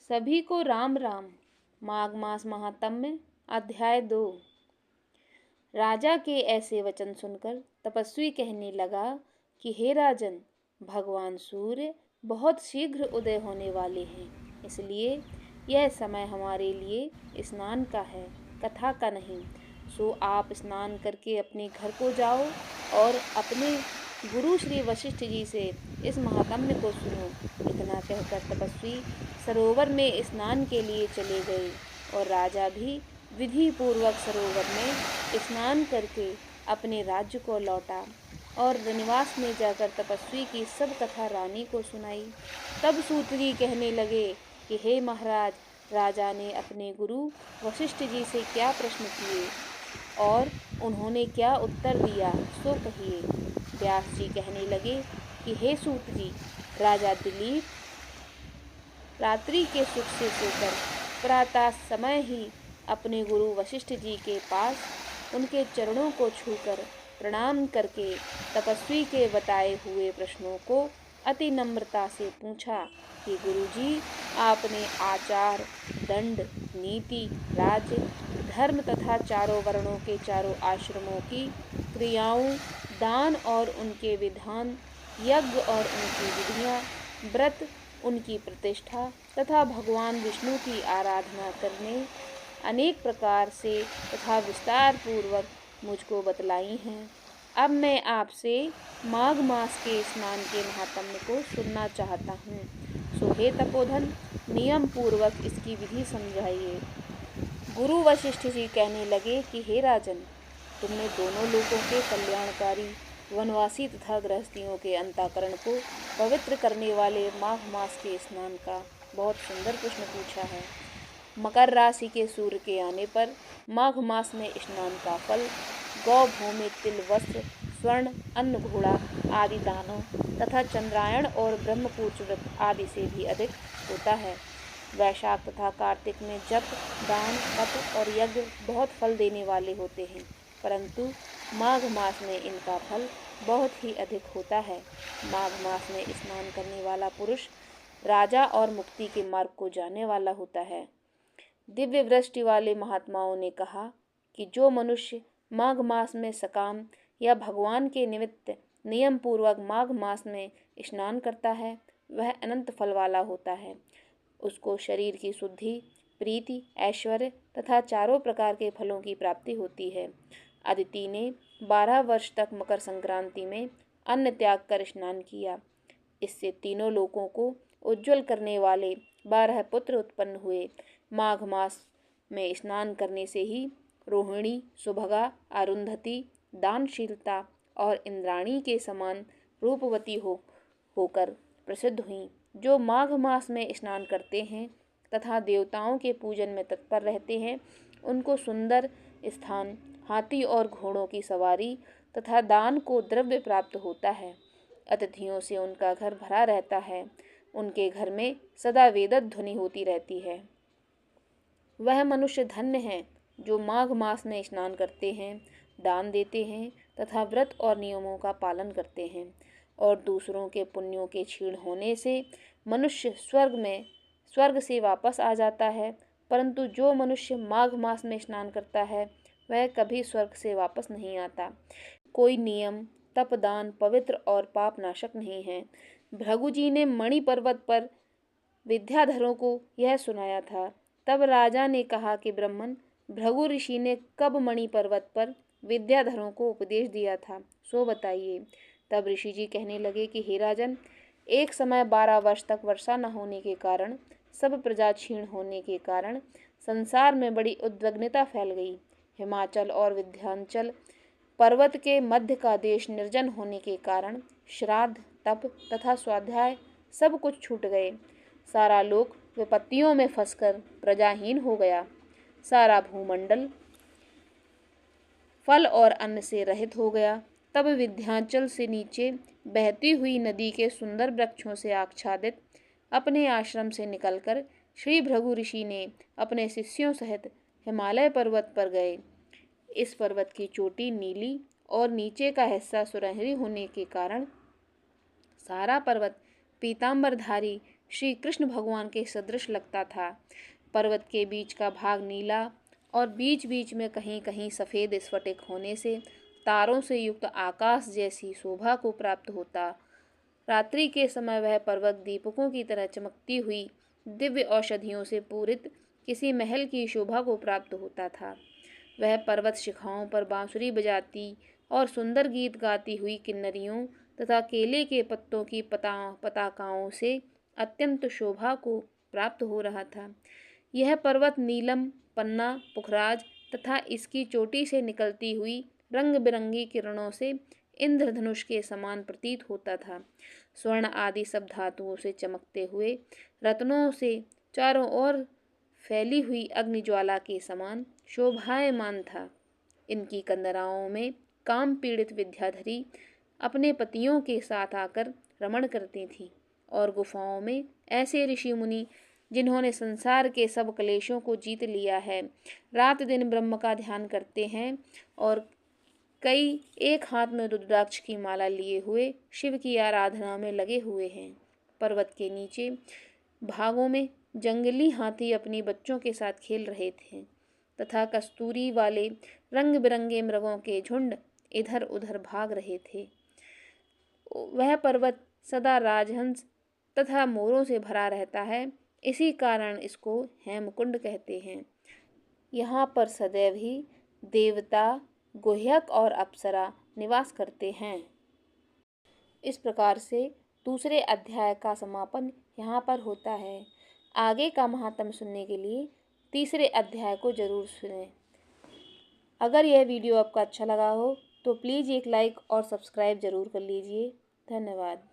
सभी को राम राम। माघ मास महात्म्य अध्याय 2। राजा के ऐसे वचन सुनकर तपस्वी कहने लगा कि हे राजन, भगवान सूर्य बहुत शीघ्र उदय होने वाले हैं, इसलिए यह समय हमारे लिए स्नान का है, कथा का नहीं। सो आप स्नान करके अपने घर को जाओ और अपने गुरु श्री वशिष्ठ जी से इस महात्म्य को सुनो। इतना कहकर तपस्वी सरोवर में स्नान के लिए चले गए और राजा भी विधि पूर्वक सरोवर में स्नान करके अपने राज्य को लौटा और वनवास में जाकर तपस्वी की सब कथा रानी को सुनाई। तब सूत जी कहने लगे कि हे महाराज, राजा ने अपने गुरु वशिष्ठ जी से क्या प्रश्न किए और उन्होंने क्या उत्तर दिया, सो कहिए। व्यास जी कहने लगे कि हे सूत जी, राजा दिलीप रात्रि के सुख से सोकर प्रातः समय ही अपने गुरु वशिष्ठ जी के पास उनके चरणों को छूकर प्रणाम करके तपस्वी के बताए हुए प्रश्नों को अति नम्रता से पूछा कि गुरुजी, आपने आचार, दंड, नीति, राज्य, धर्म तथा चारों वर्णों के चारों आश्रमों की क्रियाओं, दान और उनके विधान, यज्ञ और उनकी विधियां, व्रत, उनकी प्रतिष्ठा तथा भगवान विष्णु की आराधना करने अनेक प्रकार से तथा विस्तार पूर्वक मुझको बतलाई हैं। अब मैं आपसे माघ मास के स्नान के महात्म्य को सुनना चाहता हूँ। सो हे तपोधन, नियम पूर्वक इसकी विधि समझाइए। गुरु वशिष्ठ जी कहने लगे कि हे राजन, तुमने दोनों लोगों के कल्याणकारी वनवासी तथा गृहस्थियों के अंतःकरण को पवित्र करने वाले माघ मास के स्नान का बहुत सुंदर प्रश्न पूछा है। मकर राशि के सूर्य के आने पर माघ मास में स्नान का फल गौ, भूमि, तिल, वस्त्र, स्वर्ण, अन्न, घोड़ा आदि दानों तथा चंद्रायण और ब्रह्मपुत्र व्रत आदि से भी अधिक होता है। वैशाख तथा कार्तिक में जप, दान, तप और यज्ञ बहुत फल देने वाले होते हैं, परंतु माघ मास में इनका फल बहुत ही अधिक होता है। माघ मास में स्नान करने वाला पुरुष राजा और मुक्ति के मार्ग को जाने वाला होता है। दिव्य वृष्टि वाले महात्माओं ने कहा कि जो मनुष्य माघ मास में सकाम या भगवान के निमित्त नियम पूर्वक माघ मास में स्नान करता है, वह अनंत फल वाला होता है। उसको शरीर की शुद्धि, प्रीति, ऐश्वर्य तथा चारों प्रकार के फलों की प्राप्ति होती है। अदिति ने 12 वर्ष तक मकर संक्रांति में अन्न त्याग कर स्नान किया। इससे तीनों लोकों को उज्जवल करने वाले 12 पुत्र उत्पन्न हुए। माघ मास में स्नान करने से ही रोहिणी, सुभगा, अरुंधति दानशीलता और इंद्राणी के समान रूपवती होकर प्रसिद्ध हुईं। जो माघ मास में स्नान करते हैं तथा देवताओं के पूजन में तत्पर रहते हैं, उनको सुंदर स्थान, हाथी और घोड़ों की सवारी तथा दान को द्रव्य प्राप्त होता है। अतिथियों से उनका घर भरा रहता है। उनके घर में सदा वेदत ध्वनि होती रहती है। वह मनुष्य धन्य है जो माघ मास में स्नान करते हैं, दान देते हैं तथा व्रत और नियमों का पालन करते हैं। और दूसरों के पुण्यों के क्षीण होने से मनुष्य स्वर्ग से वापस आ जाता है, परंतु जो मनुष्य माघ मास में स्नान करता है वह कभी स्वर्ग से वापस नहीं आता। कोई नियम, तप, दान पवित्र और पाप नाशक नहीं है। भृगु जी ने मणि पर्वत पर विद्याधरों को यह सुनाया था। तब राजा ने कहा कि ब्राह्मण, भृगु ऋषि ने कब मणि पर्वत पर विद्याधरों को उपदेश दिया था, सो बताइए। तब ऋषि जी कहने लगे कि हे राजन, एक समय 12 वर्ष तक वर्षा न होने के कारण, सब प्रजा क्षीण होने के कारण संसार में बड़ी उद्विग्नता फैल गई। हिमाचल और विंध्याचल पर्वत के मध्य का देश निर्जन होने के कारण श्राद्ध, तप तथा स्वाध्याय सब कुछ छूट गए। सारा लोक विपत्तियों में फंसकर प्रजाहीन हो गया। सारा भूमंडल फल और अन्न से रहित हो गया। तब विंध्याचल से नीचे बहती हुई नदी के सुंदर वृक्षों से आच्छादित अपने आश्रम से निकलकर श्री भृगु ऋषि ने अपने शिष्यों सहित हिमालय पर्वत पर गए। इस पर्वत की चोटी नीली और नीचे का हिस्सा सुनहरी होने के कारण सारा पर्वत पीतांबरधारी श्री कृष्ण भगवान के सदृश लगता था। पर्वत के बीच का भाग नीला और बीच बीच में कहीं कहीं सफ़ेद स्फटिक होने से तारों से युक्त आकाश जैसी शोभा को प्राप्त होता। रात्रि के समय वह पर्वत दीपकों की तरह चमकती हुई दिव्य औषधियों से पूरित किसी महल की शोभा को प्राप्त होता था। वह पर्वत शिखाओं पर बांसुरी बजाती और सुंदर गीत गाती हुई किन्नरियों तथा केले के पत्तों की पताकाओं से अत्यंत शोभा को प्राप्त हो रहा था। यह पर्वत नीलम, पन्ना, पुखराज तथा इसकी चोटी से निकलती हुई रंग बिरंगी किरणों से इंद्रधनुष के समान प्रतीत होता था। स्वर्ण आदि सब धातुओं से चमकते हुए रत्नों से चारों ओर फैली हुई अग्निज्वाला के समान शोभायमान था। इनकी कंदराओं में काम पीड़ित विद्याधरी अपने पतियों के साथ आकर रमण करती थीं और गुफाओं में ऐसे ऋषि मुनि जिन्होंने संसार के सब क्लेशों को जीत लिया है, रात दिन ब्रह्म का ध्यान करते हैं और कई एक हाथ में रुद्राक्ष की माला लिए हुए शिव की आराधना में लगे हुए हैं। पर्वत के नीचे भागों में जंगली हाथी अपनी बच्चों के साथ खेल रहे थे तथा कस्तूरी वाले रंग बिरंगे मृगों के झुंड इधर उधर भाग रहे थे। वह पर्वत सदा राजहंस तथा मोरों से भरा रहता है, इसी कारण इसको हेमकुंड कहते हैं। यहाँ पर सदैव ही देवता, गुह्यक और अप्सरा निवास करते हैं। इस प्रकार से दूसरे अध्याय का समापन यहाँ पर होता है। आगे का महात्म्य सुनने के लिए तीसरे अध्याय को जरूर सुनें। अगर यह वीडियो आपको अच्छा लगा हो तो प्लीज़ एक लाइक और सब्सक्राइब जरूर कर लीजिए। धन्यवाद।